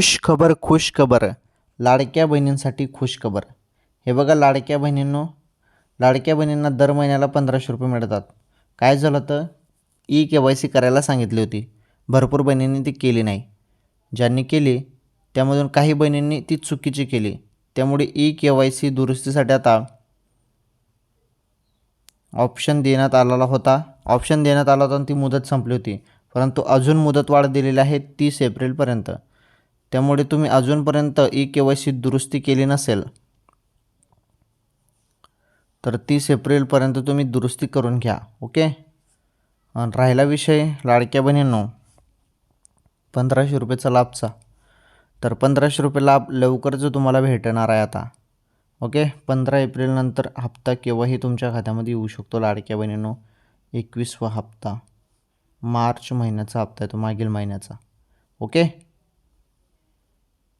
खुश खबर लाडक्या बहिणींसाठी खुश खबर. हे बघा लाडक्या बहिणींनो, लाडक्या बहिणींना दर महिन्याला 1500 रुपये मिळतात. काय झालं तर KYC करायला सांगितली होती. भरपूर बहिणींनी ती केली नाही. ज्यांनी केली त्यामधून काही बहिणींनी ती चुकीची केली. त्यामुळे KYC दुरुस्तीसाठी आता ऑप्शन देण्यात आला होता आणि ती मुदत संपली होती. परंतु अजून मुदतवाढ दिलेली आहे 30 एप्रिलपर्यंत. त्यामुळे तुम्ही अजूनपर्यंत KYC दुरुस्ती केली नसेल तर 30 एप्रिलपर्यंत तुम्ही दुरुस्ती करून घ्या. ओके. आणि राहिला विषय लाडक्या बहिणींनो 1500 रुपयेचा लाभचा, तर 1500 रुपये लाभ लवकरच तुम्हाला भेटणार आहे आता. ओके. 15 एप्रिलनंतर हप्ता केव्हाही तुमच्या खात्यामध्ये येऊ शकतो लाडक्या बहिणींनो. 21वा हप्ता, मार्च महिन्याचा हप्ता आहे तो, मागील महिन्याचा. ओके.